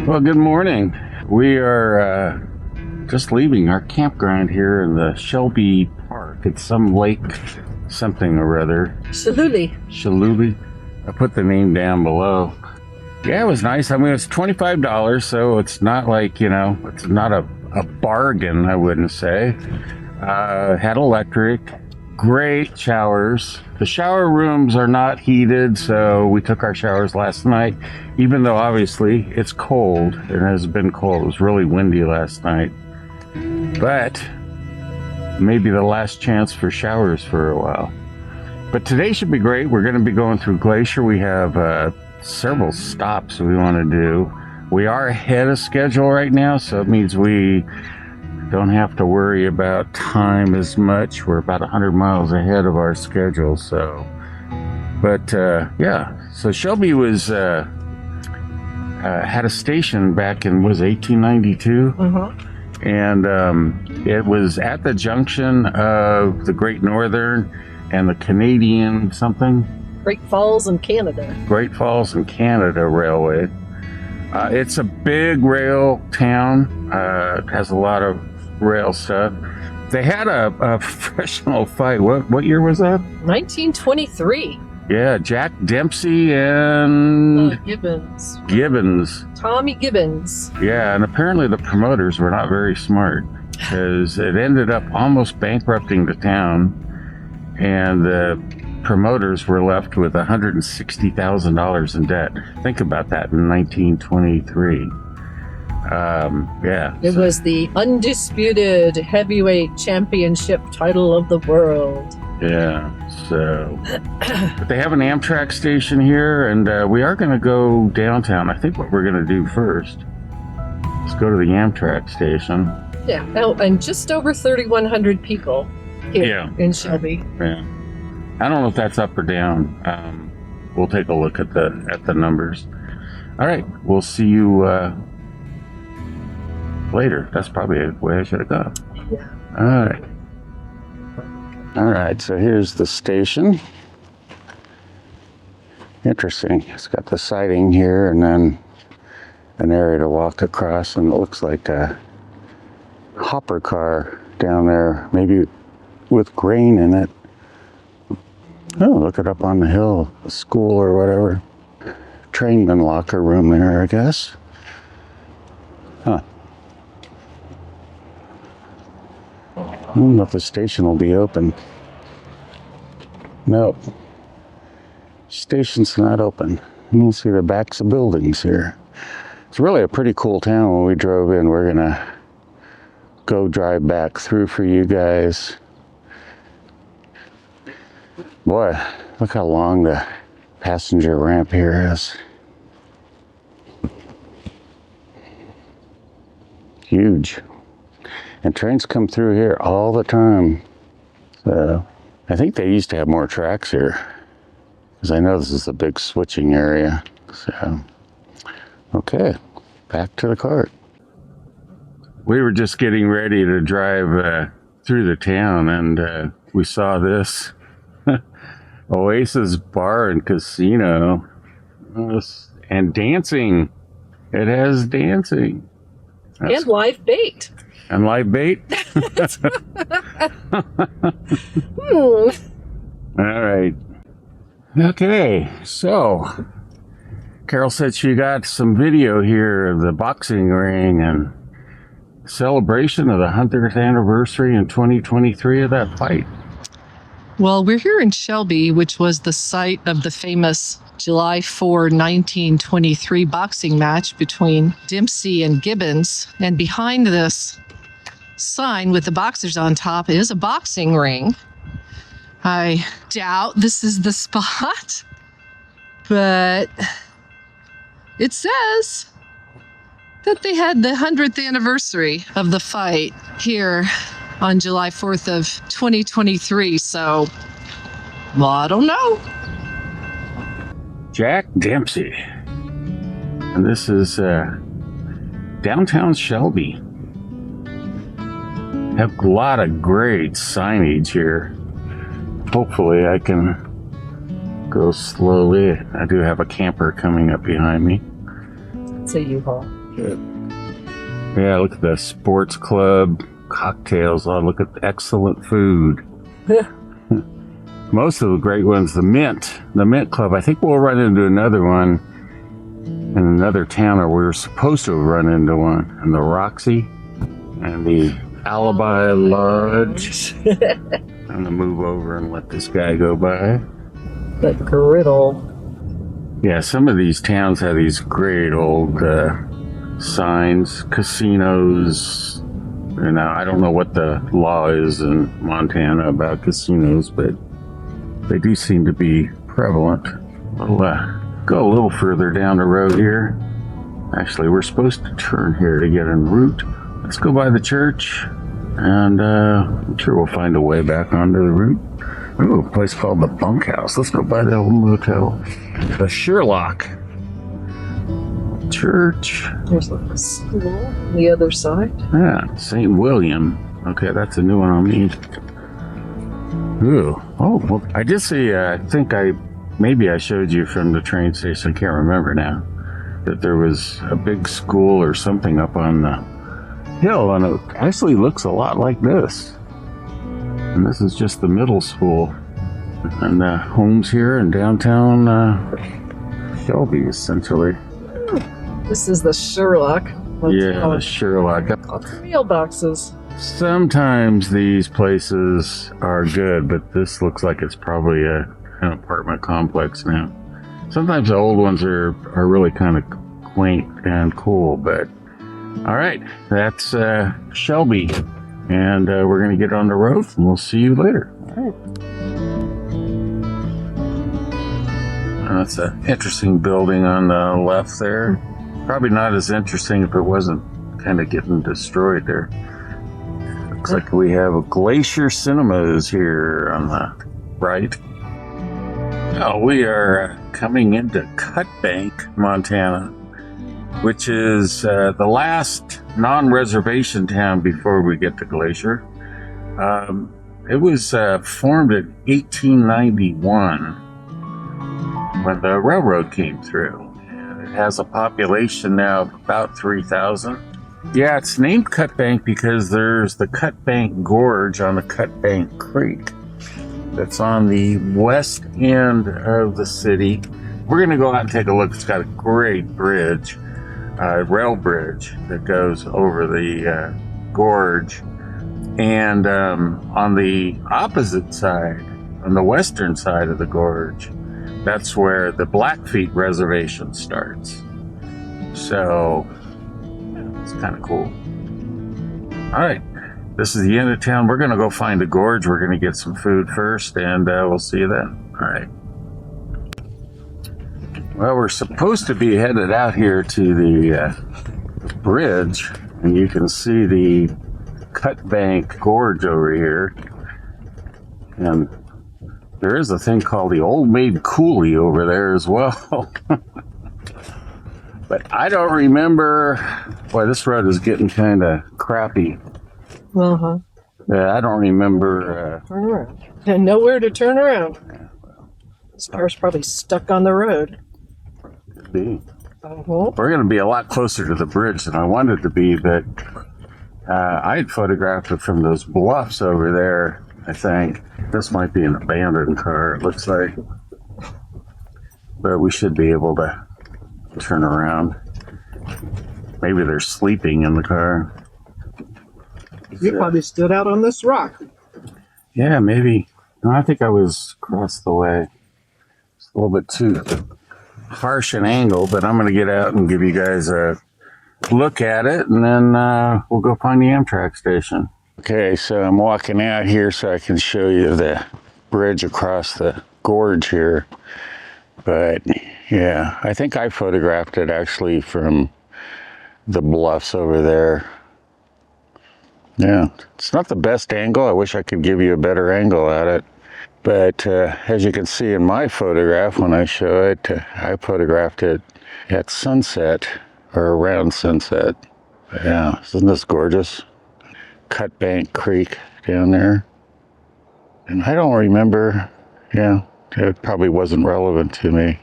Well, good morning. We are just leaving our campground here in the Shelby Park. It's some lake, something or other. Shelby. I put the name down below. Yeah, it was nice. I mean, it's $25, so it's not like, it's not a bargain, I wouldn't say. Had electric, great showers. The shower rooms are not heated, so we took our showers last night, even though obviously it's cold. It has been cold. It was really windy last night. But maybe the last chance for showers for a while. But today should be great. We're going to be going through Glacier. We have several stops we want to do. We are ahead of schedule right now, so it means we don't have to worry about time as much. We're about 100 miles ahead of our schedule, so. But yeah, so Shelby was had a station back in, was 1892? And it was at the junction of the Great Northern and the Canadian something? Great Falls in Canada Railway. It's a big rail town. It has a lot of rail stuff. They had a professional fight. What year was that? 1923. Yeah, Jack Dempsey and Gibbons. Tommy Gibbons. Yeah, and apparently the promoters were not very smart, because it ended up almost bankrupting the town, and the promoters were left with $160,000 in debt. Think about that in 1923. Yeah. It was the undisputed heavyweight championship title of the world. Yeah, so but they have an Amtrak station here, and we are going to go downtown. I think what we're going to do first is go to the Amtrak station. Yeah, and just over 3,100 people here in Shelby. Yeah. I don't know if that's up or down. We'll take a look at the numbers. All right, we'll see you later. That's probably the way I should have gone. Yeah. All right, so here's the station. Interesting. It's got the siding here and then an area to walk across, and it looks like a hopper car down there, maybe with grain in it. Oh, look it up on the hill, a school or whatever. Trainman locker room there, I guess. Huh. I don't know if the station will be open. Nope. Station's not open. You can see the backs of buildings here. It's really a pretty cool town. When we drove in, we're gonna go drive back through for you guys. Boy, look how long the passenger ramp here is. Huge. And trains come through here all the time. So I think they used to have more tracks here, because I know this is a big switching area. So, okay, back to the cart. We were just getting ready to drive through the town, and we saw this Oasis Bar and Casino. And dancing. It has dancing. And live bait. And live bait? All right. Okay, so Carol said she got some video here of the boxing ring and celebration of the 100th anniversary in 2023 of that fight. Well, we're here in Shelby, which was the site of the famous July 4, 1923 boxing match between Dempsey and Gibbons. And behind this sign with the boxers on top is a boxing ring. I doubt this is the spot, but it says that they had the 100th anniversary of the fight here on July 4th of 2023. So, well, I don't know. Jack Dempsey. And this is downtown Shelby. Have a lot of great signage here. hopefully I can go slowly. I do have a camper coming up behind me. It's a U-Haul. Yeah, look at the sports club, cocktails. Oh, look at the excellent food. Most of the great ones, the Mint Club. I think we'll run into another one in another town, or we were supposed to run into one. And the Roxy and the Alibi Lodge. I'm gonna move over and let this guy go by. The griddle. Yeah, some of these towns have these great old signs, casinos. You know, I don't know what the law is in Montana about casinos, but they do seem to be prevalent. We'll go a little further down the road here. Actually, we're supposed to turn here to get en route. Let's go by the church, and I'm sure we'll find a way back onto the route. Ooh, a place called the Bunkhouse. Let's go by the old motel. The Sherlock Church. There's like a school on the other side. Yeah, St. William. Okay, that's a new one on me. Ooh. Oh, well, I did see, maybe I showed you from the train station, I can't remember now, that there was a big school or something up on the hill, and it actually looks a lot like this. And this is just the middle school. And homes here in downtown Shelby, essentially. This is the Sherlock. The Sherlock. Mailboxes. Sometimes these places are good, but this looks like it's probably an apartment complex now. Sometimes the old ones are really kind of quaint and cool, but all right, that's Shelby, and we're going to get on the road, and we'll see you later. All right. That's an interesting building on the left there. Probably not as interesting if it wasn't kind of getting destroyed there. Looks like we have a Glacier Cinemas here on the right. Now we are coming into Cut Bank, Montana, which is the last non-reservation town before we get to Glacier. It was formed in 1891 when the railroad came through. And it has a population now of about 3,000. Yeah, it's named Cut Bank because there's the Cut Bank Gorge on the Cut Bank Creek that's on the west end of the city. We're going to go out and take a look. It's got a great bridge, rail bridge that goes over the gorge. And on the opposite side, on the western side of the gorge, that's where the Blackfeet Reservation starts. So it's kind of cool. All right, this is the end of town. We're going to go find a gorge. We're going to get some food first, and we'll see you then. All right. Well, we're supposed to be headed out here to the bridge, and you can see the Cut Bank Gorge over here. And there is a thing called the Old Maid Coulee over there as well. But I don't remember. Boy, this road is getting kind of crappy. Uh-huh. Yeah, I don't remember. Turn around. And nowhere to turn around. This car's probably stuck on the road. Could be. Uh-huh. We're going to be a lot closer to the bridge than I wanted to be, but I had photographed it from those bluffs over there, I think. This might be an abandoned car, it looks like. But we should be able to turn around. Maybe they're sleeping in the car. You probably stood out on this rock. Yeah, maybe. No, I think I was across the way. It's a little bit too harsh an angle, but I'm going to get out and give you guys a look at it, and then we'll go find the Amtrak station. Okay, so I'm walking out here so I can show you the bridge across the gorge here. But yeah, I think I photographed it actually from the bluffs over there. Yeah, it's not the best angle. I wish I could give you a better angle at it. But as you can see in my photograph, when I show it, I photographed it at sunset or around sunset. But yeah, isn't this gorgeous? Cut Bank Creek down there. And I don't remember, it probably wasn't relevant to me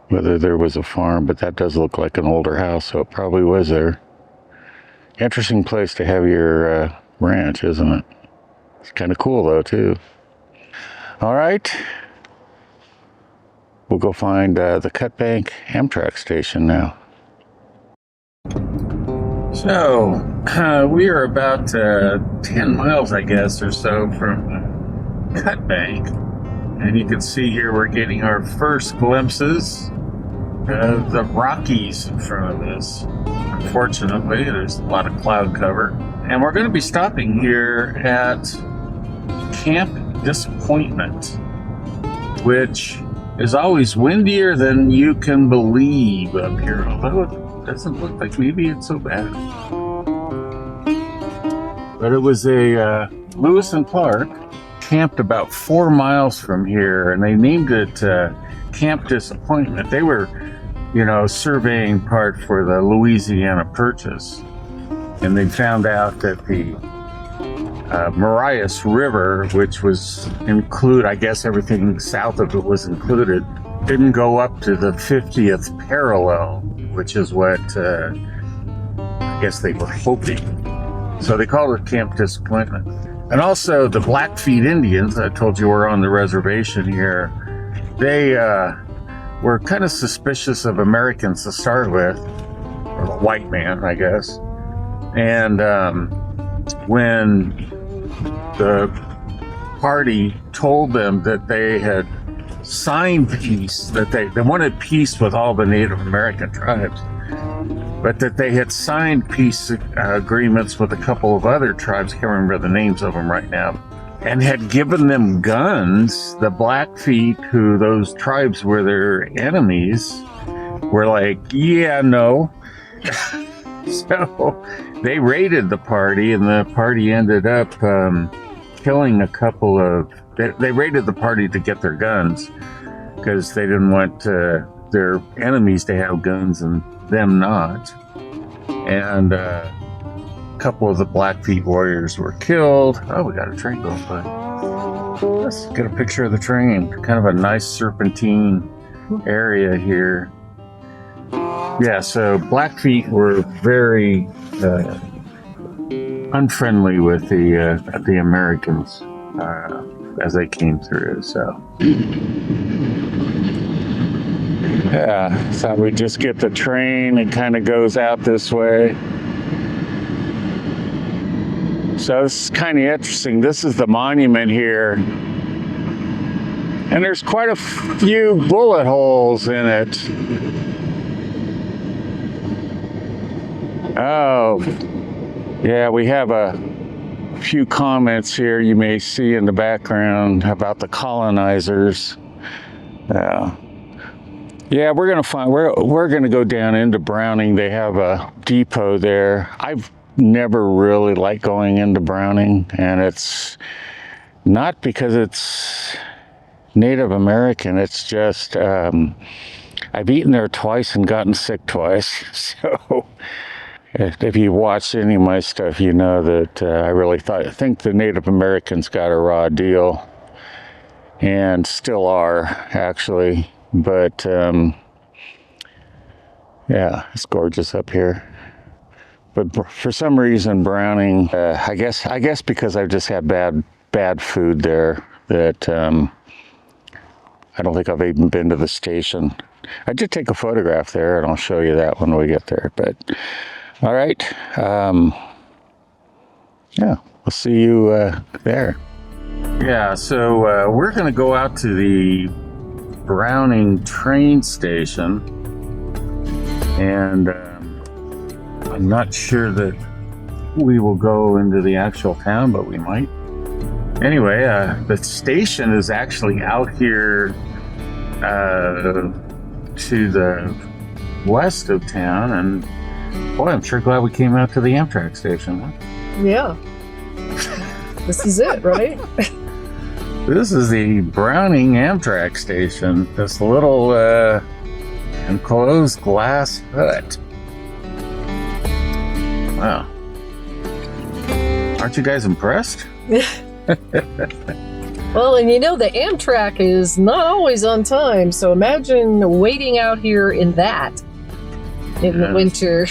whether there was a farm, but that does look like an older house, so it probably was there. Interesting place to have your ranch, isn't it? It's kind of cool, though, too. All right. We'll go find the Cut Bank Amtrak station now. So, we are about 10 miles, I guess, or so from Cut Bank. And you can see here we're getting our first glimpses of the Rockies in front of us. Unfortunately, there's a lot of cloud cover. And we're going to be stopping here at Camp Disappointment, which is always windier than you can believe up here, although it doesn't look like maybe it's so bad. But it was a Lewis and Clark camped about 4 miles from here, and they named it Camp Disappointment. They were, surveying part for the Louisiana Purchase, and they found out that the Marias River, which was I guess everything south of it was included, didn't go up to the 50th parallel, which is what I guess they were hoping. So they called it Camp Disappointment. And also the Blackfeet Indians, I told you were on the reservation here, they were kind of suspicious of Americans to start with, or the white man, I guess. And when the party told them that they had signed peace, that they wanted peace with all the Native American tribes, but that they had signed peace agreements with a couple of other tribes, I can't remember the names of them right now, and had given them guns, the Blackfeet, who those tribes were their enemies, were like, yeah, no. So they raided the party, and the party ended up killing a couple of... They raided the party to get their guns, because they didn't want their enemies to have guns and them not. And a couple of the Blackfeet warriors were killed. Oh, we got a train going by. Let's get a picture of the train. Kind of a nice serpentine area here. Yeah, so Blackfeet were very unfriendly with the Americans as they came through. So yeah, so we just get the train and kind of goes out this way. So this is kind of interesting. This is the monument here, and there's quite a few bullet holes in it. Oh, yeah, we have a few comments here you may see in the background about the colonizers. Yeah, we're gonna go down into Browning. They have a depot there. I've never really liked going into Browning, and it's not because it's Native American. It's just I've eaten there twice and gotten sick twice. So if you watched any of my stuff, you know that I think the Native Americans got a raw deal, and still are, actually. But yeah, it's gorgeous up here. But for some reason, Browning, I guess because I've just had bad food there, that I don't think I've even been to the station. I did take a photograph there, and I'll show you that when we get there. But all right, yeah, we'll see you there. Yeah, so we're going to go out to the Browning train station, and I'm not sure that we will go into the actual town, but we might. Anyway, the station is actually out here to the west of town, and boy, I'm sure glad we came out to the Amtrak station. Huh? Yeah. This is it, right? This is the Browning Amtrak station. This little enclosed glass hut. Wow. Aren't you guys impressed? Well, and you know, the Amtrak is not always on time, so imagine waiting out here in that in the winter.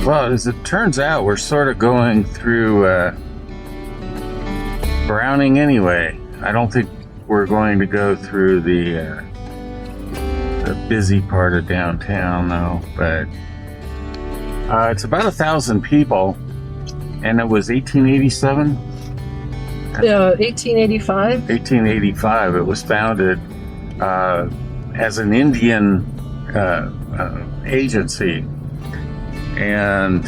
Well, as it turns out, we're sort of going through Browning anyway. I don't think we're going to go through the busy part of downtown, though. But it's about 1,000 people, and it was 1887. 1885. 1885. It was founded as an Indian agency, and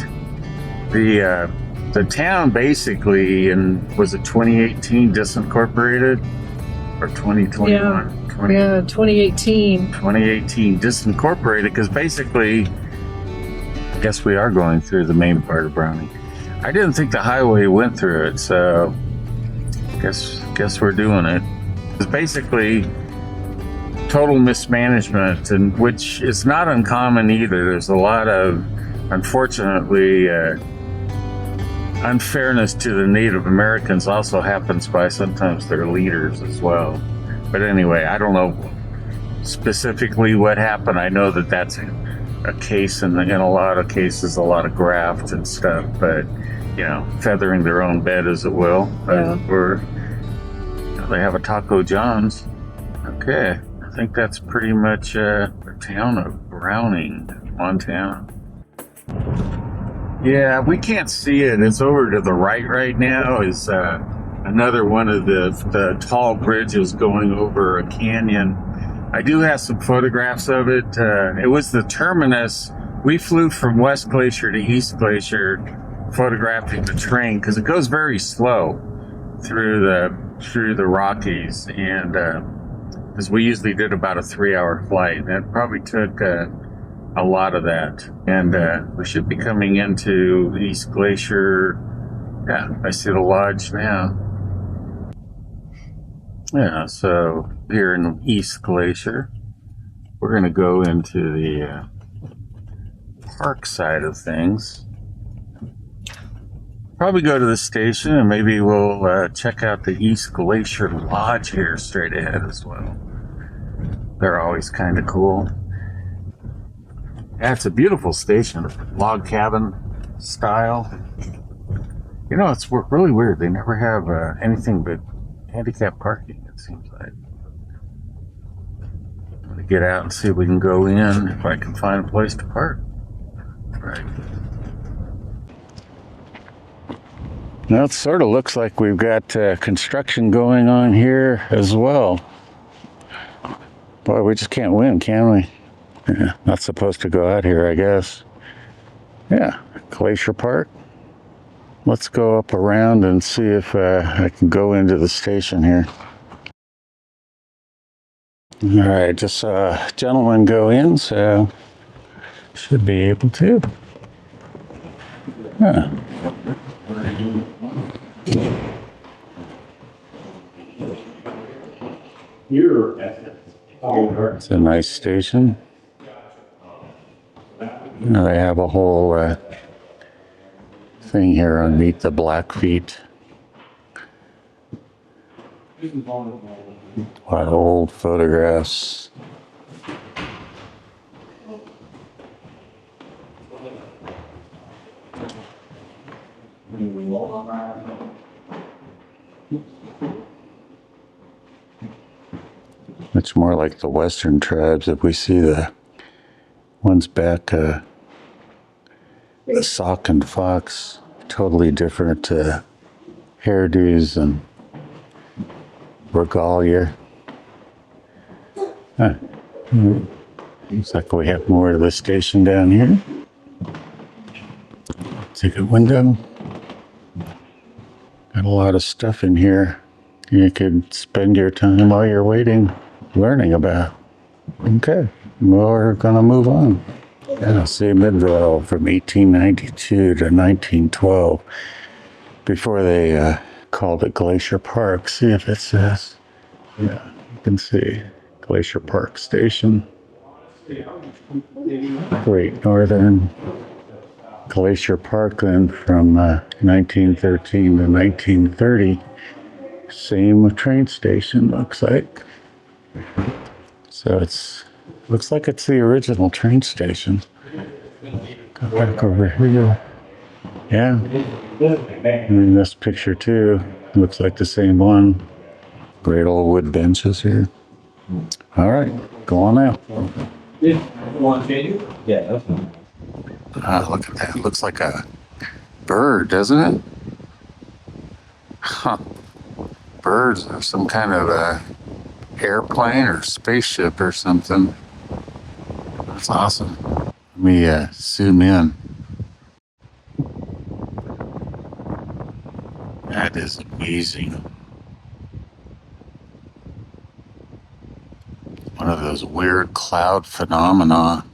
the town basically was it 2018 disincorporated or 2021? Yeah, 2018. 2018 disincorporated because basically, I guess we are going through the main part of Browning. I didn't think the highway went through it, so guess we're doing it. It's basically total mismanagement, and which is not uncommon either. There's a lot of, unfortunately, unfairness to the Native Americans also happens by sometimes their leaders as well. But anyway, I don't know specifically what happened. I know that that's a case, and in a lot of cases, a lot of graft and stuff, but you know, feathering their own bed, as it will. Yeah. They have a Taco John's. Okay, I think that's pretty much the town of Browning, Montana. Yeah, we can't see it. It's over to the right now. Is another one of the tall bridges going over a canyon. I do have some photographs of it. It was the terminus. We flew from West Glacier to East Glacier, photographing the train because it goes very slow through the Rockies, and because we usually did about a 3-hour flight, that probably took a lot of that. And we should be coming into East Glacier. Yeah, I see the lodge now. Yeah, so here in East Glacier, we're going to go into the park side of things. Probably go to the station, and maybe we'll check out the East Glacier Lodge here straight ahead as well. They're always kind of cool. Yeah, it's a beautiful station, log cabin style. You know, it's really weird. They never have anything but handicap parking, it seems like. I'm going to get out and see if we can go in, if I can find a place to park. Right. Now it sort of looks like we've got construction going on here as well. Boy, we just can't win, can we? Yeah, not supposed to go out here, I guess. Yeah, Glacier Park. Let's go up around and see if I can go into the station here. All right, just saw a gentleman go in, so should be able to. Yeah. It's a nice station. You know, they have a whole thing here on Meet the Blackfeet. A lot of old photographs. Much more like the Western tribes. If we see the ones back, the Sauk and Fox, totally different hairdos and regalia. Looks like we have more of the station down here. Ticket window. Got a lot of stuff in here you could spend your time while you're waiting learning about. Okay, we're gonna move on. Yeah, see Midvale from 1892 to 1912 before they called it Glacier Park. See if it says. Yeah, you can see Glacier Park Station. Great Northern. Glacier Park then from 1913 to 1930. Same train station, looks like. So looks like it's the original train station. Go back over here. Yeah. And this picture too. Looks like the same one. Great old wood benches here. All right, go on out. Yeah. Want to change it? Yeah, that's fine. Look at that. Looks like a bird, doesn't it? Huh. Birds or some kind of a airplane or spaceship or something. That's awesome. Let me zoom in. That is amazing. One of those weird cloud phenomena.